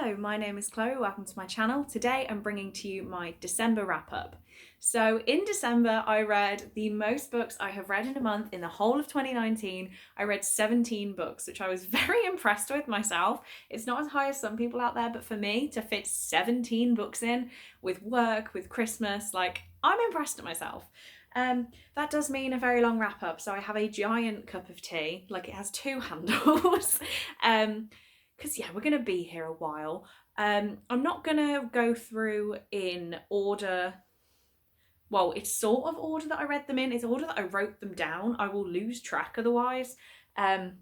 Hello, my name is Chloe, welcome to my channel. Today I'm bringing to you my December wrap up. So in December I read the most books I have read in a month in the whole of 2019. I read 17 books, which I was very impressed with myself. It's not as high as some people out there, but for me to fit 17 books in with work, with Christmas, I'm impressed at myself. That does mean a very long wrap up, so I have a giant cup of tea, it has two handles. Because we're going to be here a while. I'm not going to go through in order. Well, it's sort of order that I read them in. It's order that I wrote them down. I will lose track otherwise. And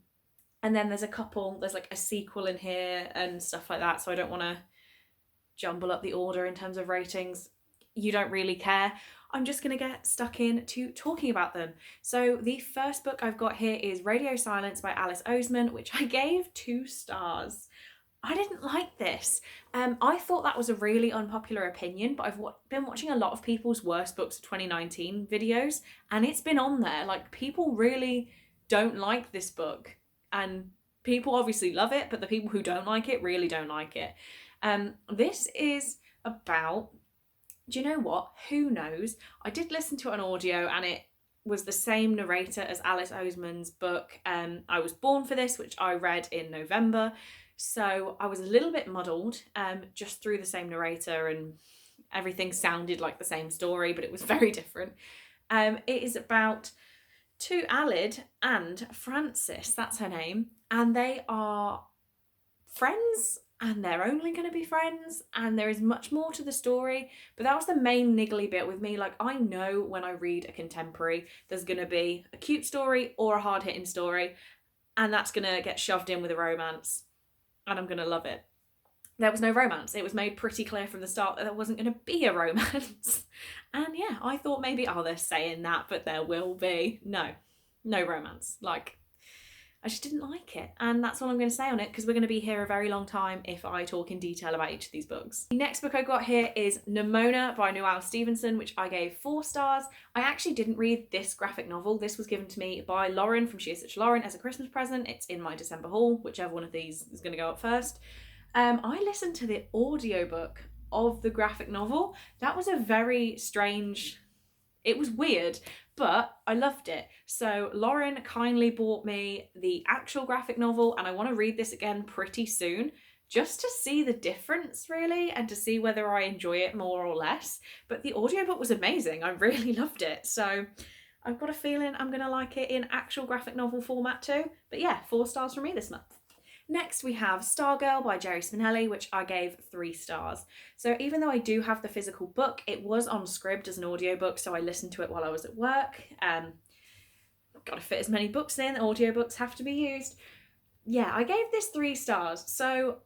then there's a sequel in here and stuff like that. So I don't want to jumble up the order in terms of ratings. You don't really care. I'm just going to get stuck into talking about them. So the first book I've got here is Radio Silence by Alice Oseman, which I gave 2 stars. I didn't like this. I thought that was a really unpopular opinion, but I've been watching a lot of people's worst books of 2019 videos, and it's been on there. People really don't like this book, and people obviously love it, but the people who don't like it really don't like it. This is about... Do you know what? Who knows? I did listen to an audio and it was the same narrator as Alice Oseman's book, I Was Born for This, which I read in November. So I was a little bit muddled just through the same narrator, and everything sounded like the same story, but it was very different. It is about Alid and Frances, that's her name, and they are friends, and they're only going to be friends, and there is much more to the story, but that was the main niggly bit with me. I know when I read a contemporary there's going to be a cute story or a hard-hitting story, and that's going to get shoved in with a romance, and I'm going to love it. There was no romance. It was made pretty clear from the start that there wasn't going to be a romance. And yeah, I thought maybe, they're saying that, but there will be. No romance. I just didn't like it, and that's all I'm going to say on it, because we're going to be here a very long time if I talk in detail about each of these books. The next book I got here is Nimona by Noelle Stevenson, which I gave 4 stars. I actually didn't read this graphic novel. This was given to me by Lauren from She Is Such Lauren as a Christmas present. It's in my December haul, whichever one of these is going to go up first. I listened to the audiobook of the graphic novel. That was a very strange... It was weird, but I loved it. So Lauren kindly bought me the actual graphic novel, and I want to read this again pretty soon just to see the difference, really, and to see whether I enjoy it more or less. But the audiobook was amazing. I really loved it. So I've got a feeling I'm going to like it in actual graphic novel format too. But yeah, 4 stars from me this month. Next we have Stargirl by Jerry Spinelli, which I gave 3 stars. So even though I do have the physical book, it was on Scribd as an audiobook, so I listened to it while I was at work. Got to fit as many books in, audiobooks have to be used. Yeah, I gave this 3 stars. So,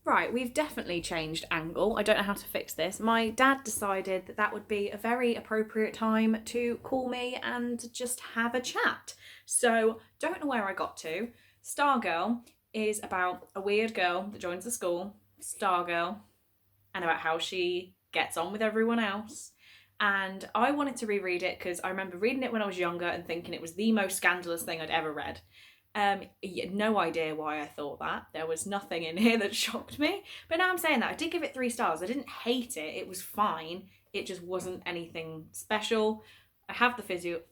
right, we've definitely changed angle. I don't know how to fix this. My dad decided that that would be a very appropriate time to call me and just have a chat. So, don't know where I got to. Stargirl is about a weird girl that joins the school, Stargirl, and about how she gets on with everyone else. And I wanted to reread it because I remember reading it when I was younger and thinking it was the most scandalous thing I'd ever read. No idea why I thought that. There was nothing in here that shocked me. But now I'm saying that, I did give it 3 stars. I didn't hate it. It was fine. It just wasn't anything special. I have the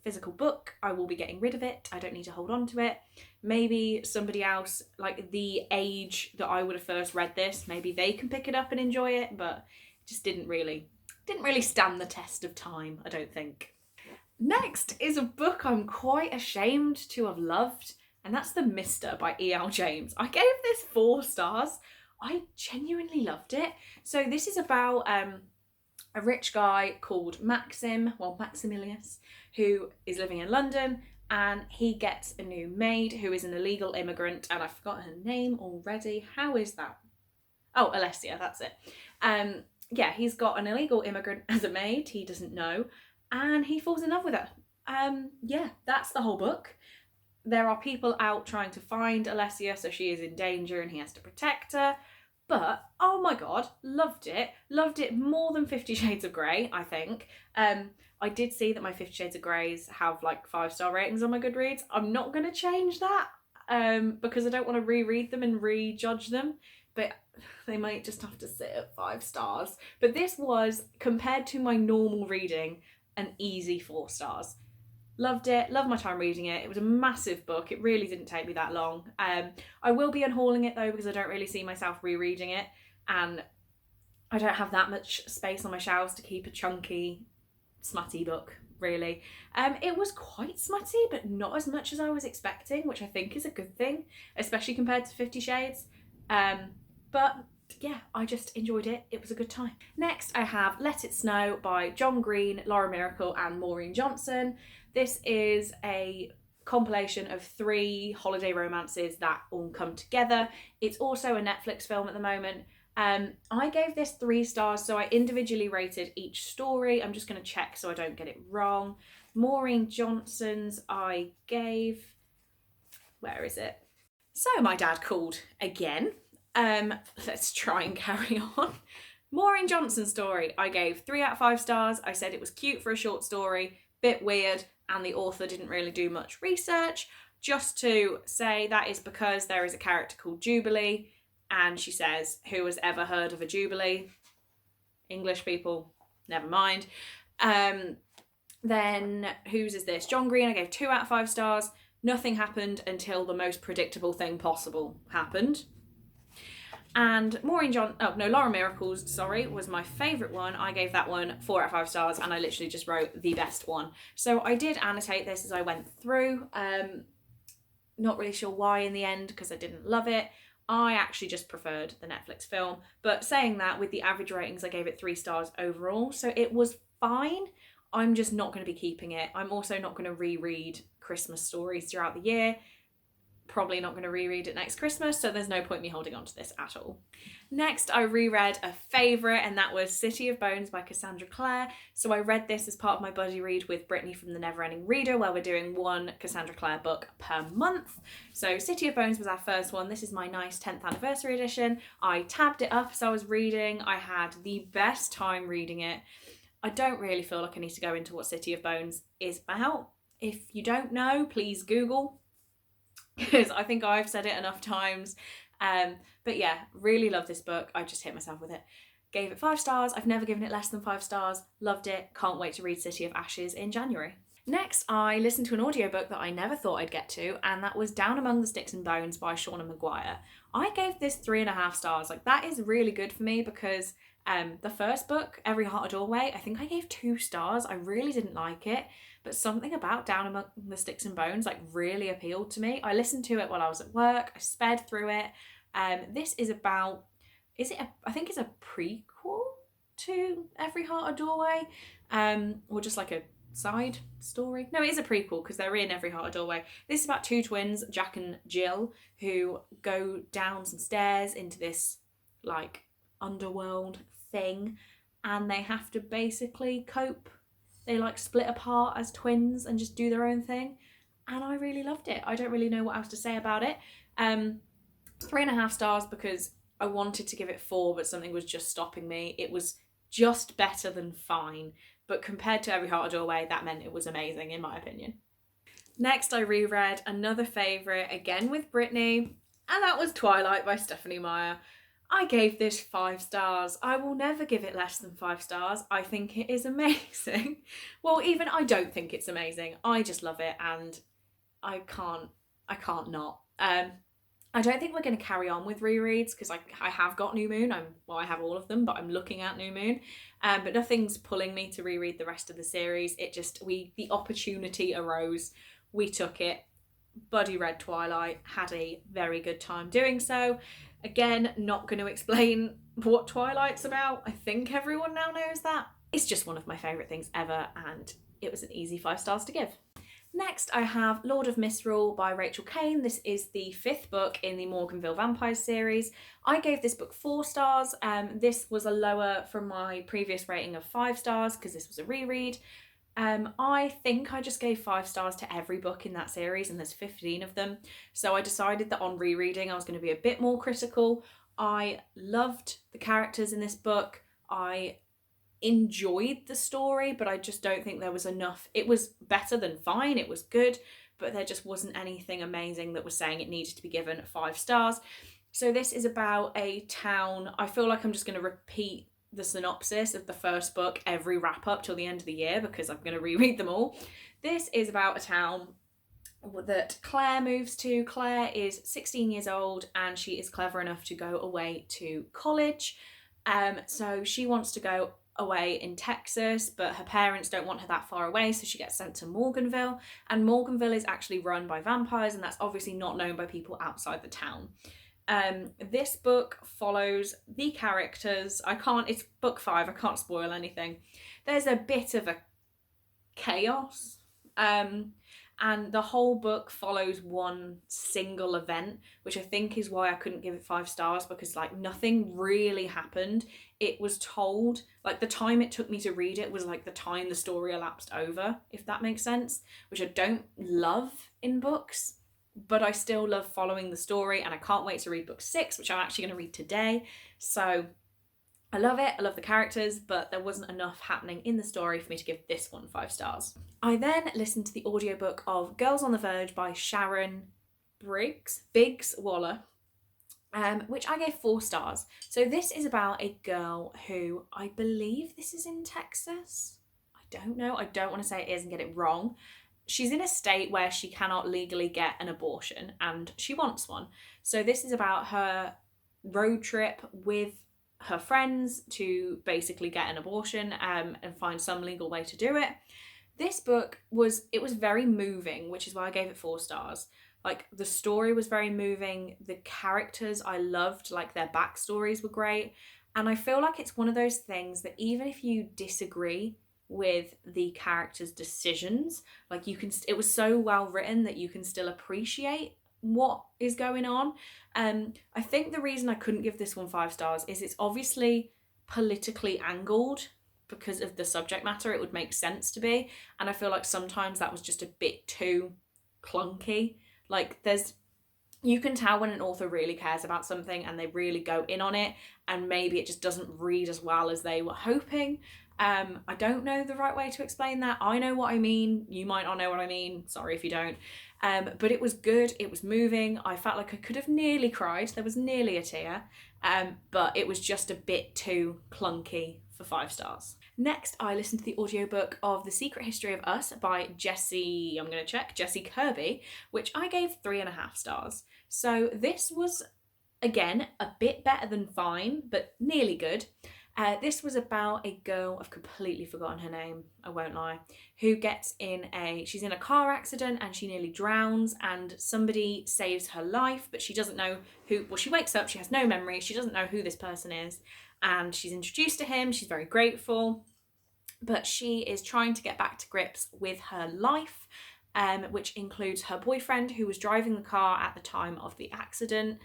physical book. I will be getting rid of it. I don't need to hold on to it. Maybe somebody else, the age that I would have first read this, maybe they can pick it up and enjoy it, but it just didn't really stand the test of time, I don't think. Next is a book I'm quite ashamed to have loved, and that's The Mister by E.L. James. I gave this 4 stars. I genuinely loved it. So this is about a rich guy called Maximilius, who is living in London, and he gets a new maid who is an illegal immigrant, and I forgot her name already. How is that? Oh, Alessia, that's it. Yeah, he's got an illegal immigrant as a maid, he doesn't know, and he falls in love with her. Yeah, that's the whole book. There are people out trying to find Alessia, so she is in danger and he has to protect her. But, oh my god, loved it. Loved it more than 50 Shades of Grey, I think. I did see that my 50 Shades of Greys have 5-star ratings on my Goodreads. I'm not going to change that because I don't want to reread them and rejudge them. But they might just have to sit at 5 stars. But this was, compared to my normal reading, an easy 4 stars. Loved it, loved my time reading it. It was a massive book. It really didn't take me that long. I will be unhauling it though, because I don't really see myself rereading it, and I don't have that much space on my shelves to keep a chunky, smutty book, really. It was quite smutty, but not as much as I was expecting, which I think is a good thing, especially compared to 50 Shades. But yeah, I just enjoyed it. It was a good time. Next, I have Let It Snow by John Green, Laura Miracle and Maureen Johnson. This is a compilation of 3 holiday romances that all come together. It's also a Netflix film at the moment. I gave this 3 stars, so I individually rated each story. I'm just going to check so I don't get it wrong. Maureen Johnson's I gave... Where is it? So my dad called again. Let's try and carry on. Maureen Johnson's story, I gave 3 out of 5 stars. I said it was cute for a short story, bit weird, and the author didn't really do much research. Just to say, that is because there is a character called Jubilee, and she says, who has ever heard of a Jubilee? English people, never mind. Then, whose is this? John Green, I gave 2 out of 5 stars. Nothing happened until the most predictable thing possible happened. And Laura Miracles, sorry, was my favourite one. I gave that one 4 out of 5 stars, and I literally just wrote the best one. So I did annotate this as I went through. Not really sure why in the end, because I didn't love it. I actually just preferred the Netflix film. But saying that, with the average ratings, I gave it 3 stars overall. So it was fine. I'm just not going to be keeping it. I'm also not going to reread Christmas stories throughout the year. Probably not going to reread it next Christmas, so there's no point me holding on to this at all. Next, I reread a favourite, and that was City of Bones by Cassandra Clare. So I read this as part of my buddy read with Brittany from The Neverending Reader, where we're doing 1 Cassandra Clare book per month. So City of Bones was our first one. This is my nice 10th anniversary edition. I tabbed it up as I was reading. I had the best time reading it. I don't really feel like I need to go into what City of Bones is about. If you don't know, please Google, because I think I've said it enough times. But yeah, really love this book. I just hit myself with it. Gave it 5 stars. I've never given it less than 5 stars. Loved it. Can't wait to read City of Ashes in January. Next, I listened to an audiobook that I never thought I'd get to, and that was Down Among the Sticks and Bones by Shauna Maguire. I gave this 3.5 stars. Like, that is really good for me, because the first book, Every Heart a Doorway, I think I gave 2 stars. I really didn't like it, but something about Down Among the Sticks and Bones like really appealed to me. I listened to it while I was at work. I sped through it. This is about, I think it's a prequel to Every Heart a Doorway, or just like a side story. No, it is a prequel, because they're in Every Heart a Doorway. This is about 2 twins, Jack and Jill, who go down some stairs into this like underworld thing, and they have to basically cope. They like split apart as twins and just do their own thing, and I really loved it. I don't really know what else to say about it. 3.5 stars because I wanted to give it 4, but something was just stopping me. It was just better than fine, but compared to Every Heart a Doorway, that meant it was amazing in my opinion. Next, I reread another favourite, again with Brittany, and that was Twilight by Stephanie Meyer. I gave this 5 stars. I will never give it less than 5 stars. I think it is amazing. Well, even I don't think it's amazing. I just love it, and I can't not. I don't think we're going to carry on with rereads, because I have got New Moon. I have all of them, but I'm looking at New Moon. But nothing's pulling me to reread the rest of the series. The opportunity arose. We took it. Buddy read Twilight, had a very good time doing so. Again, not going to explain what Twilight's about. I think everyone now knows that. It's just one of my favourite things ever, and it was an easy 5 stars to give. Next, I have Lord of Misrule by Rachel Kane. This is the 5th book in the Morganville Vampires series. I gave this book 4 stars. This was a lower from my previous rating of 5 stars because this was a reread. I think I just gave 5 stars to every book in that series, and there's 15 of them. So I decided that on rereading I was going to be a bit more critical. I loved the characters in this book. I enjoyed the story, but I just don't think there was enough. It was better than fine, it was good, but there just wasn't anything amazing that was saying it needed to be given 5 stars. So this is about a town. I feel like I'm just going to repeat the synopsis of the first book every wrap up till the end of the year because I'm going to reread them all. This is about a town that Claire moves to. Claire is 16 years old and she is clever enough to go away to college. So she wants to go away in Texas, but her parents don't want her that far away, so she gets sent to Morganville. And Morganville is actually run by vampires, and that's obviously not known by people outside the town. This book follows the characters. It's book 5, I can't spoil anything. There's a bit of a chaos. And the whole book follows one single event, which I think is why I couldn't give it 5 stars, because like nothing really happened. It was told, like the time it took me to read it was like the time the story elapsed over, if that makes sense, which I don't love in books, but I still love following the story, and I can't wait to read book 6, which I'm actually going to read today. So I love it, I love the characters, but there wasn't enough happening in the story for me to give this one 5 stars. I then listened to the audiobook of Girls on the Verge by Sharon Biggs Waller, which I gave 4 stars. So this is about a girl who, I believe this is in Texas. I don't know, I don't want to say it is and get it wrong. She's in a state where she cannot legally get an abortion and she wants one. So this is about her road trip with her friends to basically get an abortion and find some legal way to do it. This book was very moving, which is why I gave it 4 stars. Like the story was very moving, the characters I loved, like their backstories were great, and I feel like it's one of those things that even if you disagree with the characters' decisions, like it was so well written that you can still appreciate what is going on. I think the reason I couldn't give this one 5 stars is it's obviously politically angled because of the subject matter. It would make sense to be, and I feel like sometimes that was just a bit too clunky. Like you can tell when an author really cares about something and they really go in on it, and maybe it just doesn't read as well as they were hoping. I don't know the right way to explain that. I know what I mean. You might not know what I mean. Sorry if you don't. But it was good. It was moving. I felt like I could have nearly cried. There was nearly a tear. But it was just a bit too clunky for 5 stars. Next, I listened to the audiobook of The Secret History of Us by Jessie Kirby, which I gave 3.5 stars. So this was, again, a bit better than fine, but nearly good. This was about a girl, I've completely forgotten her name, I won't lie, who she's in a car accident and she nearly drowns, and somebody saves her life, but she doesn't know she wakes up, she has no memory, she doesn't know who this person is, and she's introduced to him, she's very grateful, but she is trying to get back to grips with her life, which includes her boyfriend who was driving the car at the time of the accident,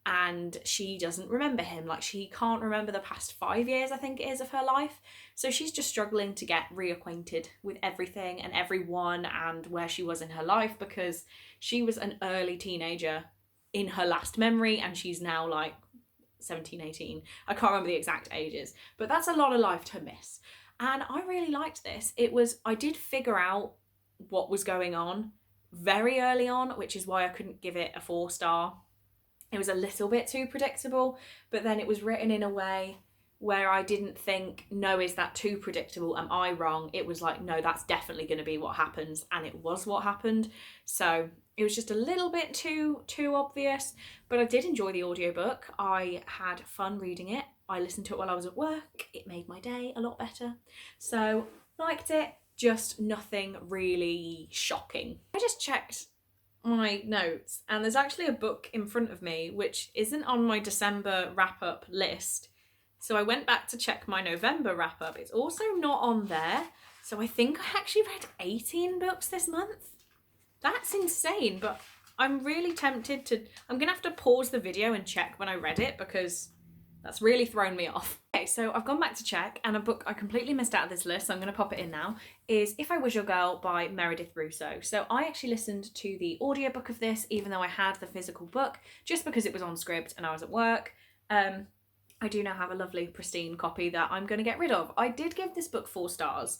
and she doesn't remember him. Like, she can't remember the past 5 years, I think it is, of her life. So she's just struggling to get reacquainted with everything and everyone and where she was in her life, because she was an early teenager in her last memory and she's now like 17, 18. I can't remember the exact ages, but that's a lot of life to miss. And I really liked this. I did figure out what was going on very early on, which is why I couldn't give it a 4 star. It was a little bit too predictable, but then it was written in a way where I didn't think, no, is that too predictable? Am I wrong? It was like, no, that's definitely going to be what happens. And it was what happened. So it was just a little bit too obvious, but I did enjoy the audiobook. I had fun reading it. I listened to it while I was at work. It made my day a lot better. So liked it, just nothing really shocking. I just checked my notes and there's actually a book in front of me which isn't on my December wrap-up list, so I went back to check my November wrap-up. It's also not on there, so I think I actually read 18 books this month. That's insane, but I'm really tempted to... I'm gonna have to pause the video and check when I read it because that's really thrown me off. Okay, so I've gone back to check, and a book I completely missed out of this list, so I'm going to pop it in now, is If I Was Your Girl by Meredith Russo. So I actually listened to the audiobook of this, even though I had the physical book, just because it was on script and I was at work. I do now have a lovely, pristine copy that I'm going to get rid of. I did give this book 4 stars.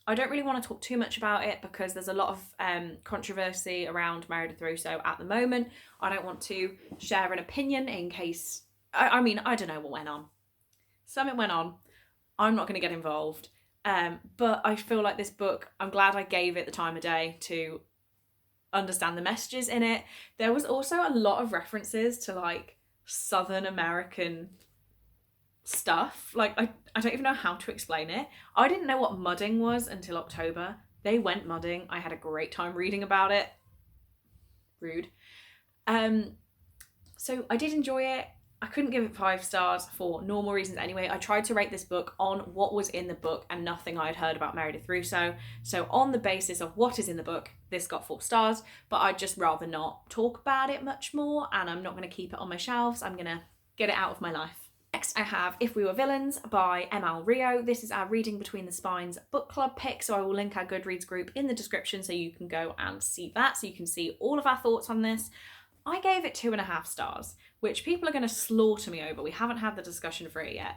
I don't really want to talk too much about it because there's a lot of controversy around Meredith Russo at the moment. I don't want to share an opinion in case... I mean, I don't know what went on. Something went on. I'm not going to get involved. But I feel like this book, I'm glad I gave it the time of day to understand the messages in it. There was also a lot of references to like Southern American stuff. Like I don't even know how to explain it. I didn't know what mudding was until October. They went mudding. I had a great time reading about it. Rude. So I did enjoy it. I couldn't give it 5 stars for normal reasons anyway. I tried to rate this book on what was in the book and nothing I had heard about Meredith Russo. So on the basis of what is in the book, this got 4 stars, but I'd just rather not talk about it much more, and I'm not going to keep it on my shelves. I'm going to get it out of my life. Next I have If We Were Villains by M.L. Rio. This is our Reading Between the Spines book club pick, so I will link our Goodreads group in the description so you can go and see that, so you can see all of our thoughts on this. I gave it 2.5 stars, which people are going to slaughter me over. We haven't had the discussion for it yet.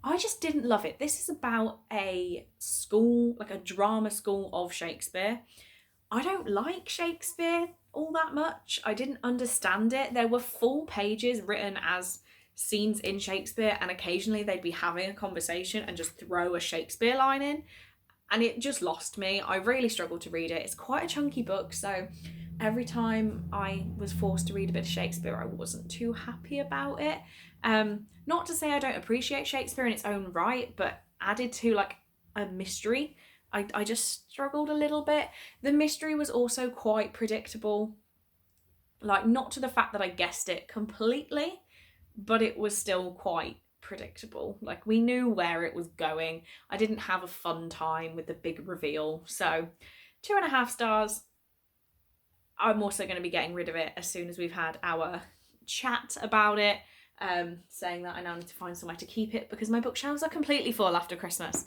I just didn't love it. This is about a school, like a drama school of Shakespeare. I don't like Shakespeare all that much. I didn't understand it. There were full pages written as scenes in Shakespeare, and occasionally they'd be having a conversation and just throw a Shakespeare line in, and it just lost me. I really struggled to read it. It's quite a chunky book, so every time I was forced to read a bit of Shakespeare, I wasn't too happy about it. Not to say I don't appreciate Shakespeare in its own right, but added to like a mystery, I just struggled a little bit. The mystery was also quite predictable, like not to the fact that I guessed it completely, but it was still quite predictable. Like we knew where it was going. I didn't have a fun time with the big reveal. So 2.5 stars. I'm also going to be getting rid of it as soon as we've had our chat about it, saying that I now need to find somewhere to keep it because my bookshelves are completely full after Christmas.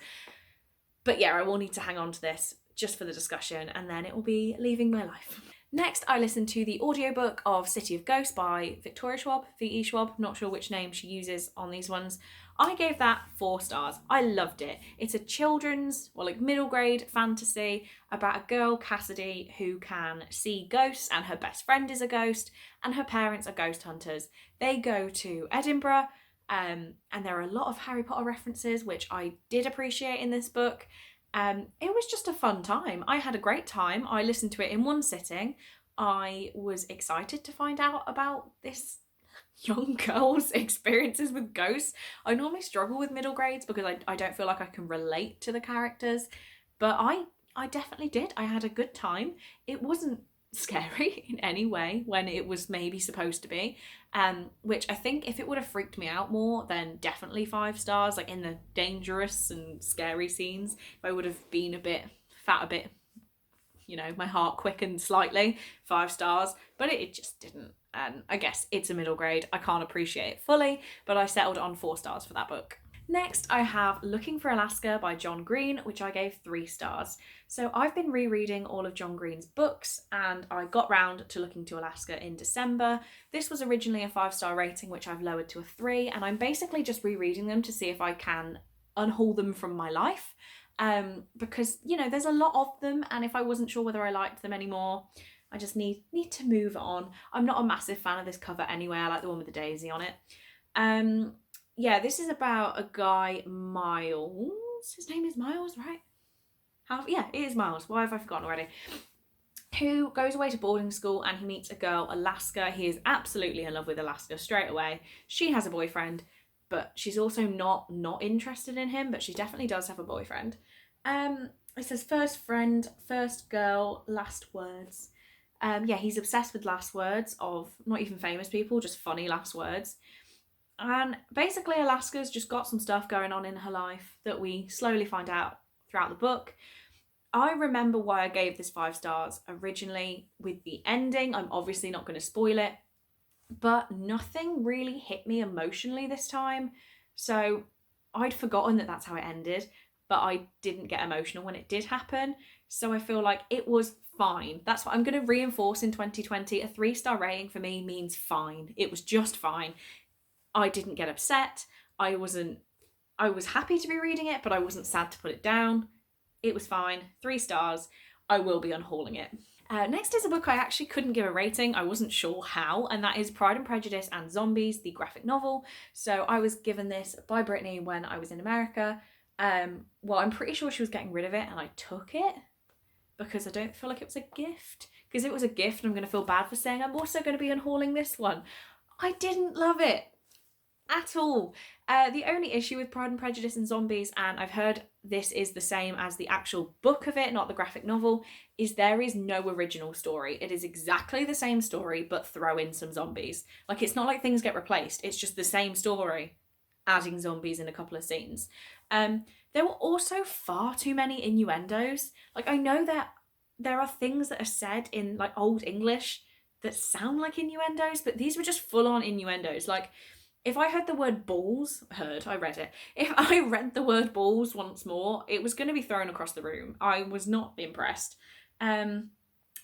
But yeah, I will need to hang on to this just for the discussion, and then it will be leaving my life. Next, I listened to the audiobook of City of Ghosts by Victoria Schwab, V.E. Schwab, not sure which name she uses on these ones. I gave that 4 stars. I loved it. It's a children's, or like middle grade fantasy about a girl, Cassidy, who can see ghosts, and her best friend is a ghost, and her parents are ghost hunters. They go to Edinburgh, and there are a lot of Harry Potter references, which I did appreciate in this book. It was just a fun time. I had a great time. I listened to it in one sitting. I was excited to find out about this young girl's experiences with ghosts. I normally struggle with middle grades because I don't feel like I can relate to the characters, but I definitely did. I had a good time. It wasn't scary in any way when it was maybe supposed to be, which I think if it would have freaked me out more, then definitely 5 stars, like in the dangerous and scary scenes. If I would have been a bit fat, a bit, my heart quickened slightly, 5 stars, but it just didn't. And I guess it's a middle grade. I can't appreciate it fully, but I settled on 4 stars for that book. Next, I have Looking for Alaska by John Green, which I gave 3 stars. So I've been rereading all of John Green's books, and I got round to Looking to Alaska in December. This was originally a 5-star rating, which I've lowered to a 3, and I'm basically just rereading them to see if I can unhaul them from my life. Because, there's a lot of them, and if I wasn't sure whether I liked them anymore, I just need to move on. I'm not a massive fan of this cover anyway. I like the one with the daisy on it. Yeah, this is about a guy, Miles. His name is Miles, right? Yeah, it is Miles. Why have I forgotten already? Who goes away to boarding school and he meets a girl, Alaska. He is absolutely in love with Alaska straight away. She has a boyfriend, but she's also not interested in him, but she definitely does have a boyfriend. It says first friend, first girl, last words. Yeah, he's obsessed with last words of not even famous people, just funny last words. And basically Alaska's just got some stuff going on in her life that we slowly find out throughout the book. I remember why I gave this 5 stars originally with the ending. I'm obviously not going to spoil it, but nothing really hit me emotionally this time. So I'd forgotten that that's how it ended, but I didn't get emotional when it did happen. So I feel like it was fine. That's what I'm going to reinforce in 2020. A 3-star rating for me means fine. It was just fine. I didn't get upset. I was happy to be reading it, but I wasn't sad to put it down. It was fine. 3 stars. I will be unhauling it. Next is a book I actually couldn't give a rating. I wasn't sure how, and that is Pride and Prejudice and Zombies, the graphic novel. So I was given this by Brittany when I was in America. Well, I'm pretty sure she was getting rid of it, and I took it because I don't feel like it was a gift. Because if it was a gift, I'm going to feel bad for saying I'm also going to be unhauling this one. I didn't love it at all. The only issue with Pride and Prejudice and Zombies, and I've heard this is the same as the actual book of it, not the graphic novel, is there is no original story. It is exactly the same story, but throw in some zombies. Like, it's not like things get replaced. It's just the same story, adding zombies in a couple of scenes. There were also far too many innuendos. Like, I know that there are things that are said in like Old English that sound like innuendos, but these were just full-on innuendos. Like, if I heard the word balls, I read it. If I read the word balls once more, it was going to be thrown across the room. I was not impressed. But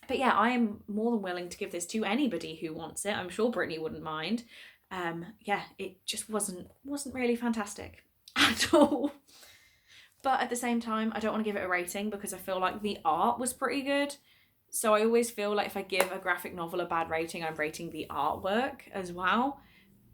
yeah, I am more than willing to give this to anybody who wants it. I'm sure Brittany wouldn't mind. Yeah, it just wasn't really fantastic at all. But at the same time, I don't want to give it a rating because I feel like the art was pretty good. So I always feel like if I give a graphic novel a bad rating, I'm rating the artwork as well.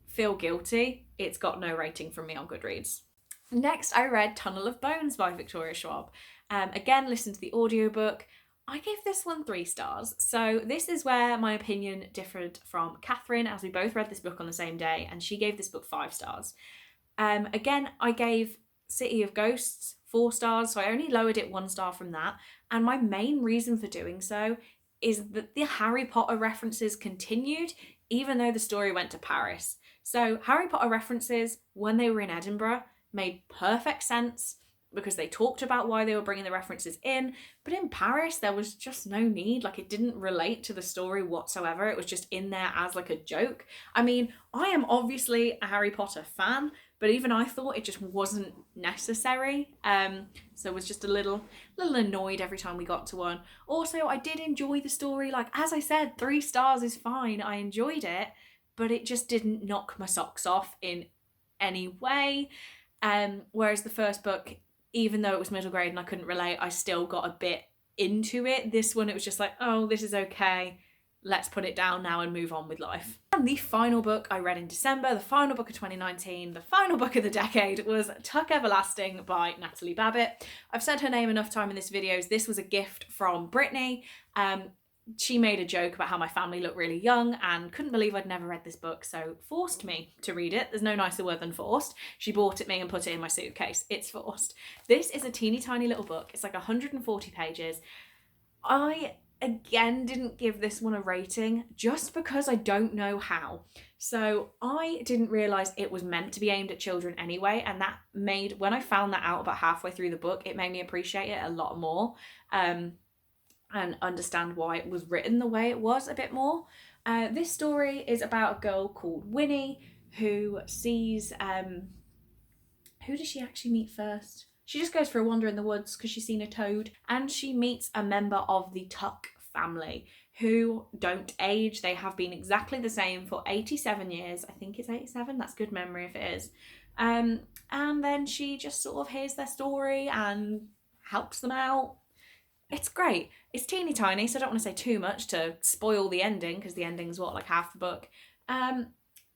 Feel guilty. It's got no rating from me on Goodreads. Next, I read Tunnel of Bones by Victoria Schwab. Again, listened to the audiobook. I gave this one 3 stars. So this is where my opinion differed from Catherine, as we both read this book on the same day, and she gave this book 5 stars. Again, I gave City of Ghosts 4 stars, so I only lowered it 1 star from that. And my main reason for doing so is that the Harry Potter references continued, even though the story went to Paris. So Harry Potter references when they were in Edinburgh made perfect sense because they talked about why they were bringing the references in. But in Paris, there was just no need. Like, it didn't relate to the story whatsoever. It was just in there as like a joke. I mean, I am obviously a Harry Potter fan, but even I thought it just wasn't necessary. So I was just a little annoyed every time we got to one. Also, I did enjoy the story. Like, as I said, 3 stars is fine. I enjoyed it, but it just didn't knock my socks off in any way. Whereas the first book, even though it was middle grade and I couldn't relate, I still got a bit into it. This one, it was just like, oh, this is okay. Let's put it down now and move on with life. And the final book I read in December, the final book of 2019, the final book of the decade, was Tuck Everlasting by Natalie Babbitt. I've said her name enough time in this video. This was a gift from Brittany. She made a joke about how my family looked really young and couldn't believe I'd never read this book, so forced me to read it. There's no nicer word than forced. She bought it me and put it in my suitcase. It's forced. This is a teeny tiny little book. It's like 140 pages. I, again, didn't give this one a rating just because I don't know how. So I didn't realise it was meant to be aimed at children anyway, and that made, when I found that out about halfway through the book, it made me appreciate it a lot more. And understand why it was written the way it was a bit more. This story is about a girl called Winnie who sees, who does she actually meet first? She just goes for a wander in the woods because she's seen a toad, and she meets a member of the Tuck family who don't age. They have been exactly the same for 87 years. I think it's 87. That's good memory if it is. And then she just sort of hears their story and helps them out. It's great. It's teeny tiny, so I don't want to say too much to spoil the ending, because the ending's what, like half the book.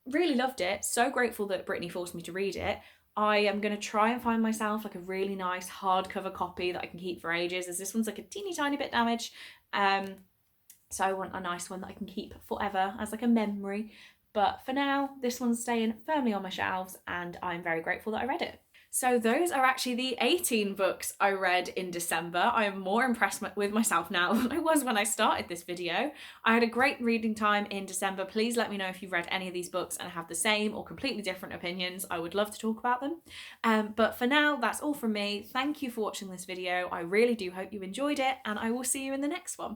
Really loved it. So grateful that Brittany forced me to read it. I am going to try and find myself like a really nice hardcover copy that I can keep for ages, as this one's like a teeny tiny bit damaged. So I want a nice one that I can keep forever as like a memory. But for now, this one's staying firmly on my shelves, and I'm very grateful that I read it. So those are actually the 18 books I read in December. I am more impressed with myself now than I was when I started this video. I had a great reading time in December. Please let me know if you've read any of these books and have the same or completely different opinions. I would love to talk about them. But for now, that's all from me. Thank you for watching this video. I really do hope you enjoyed it, and I will see you in the next one.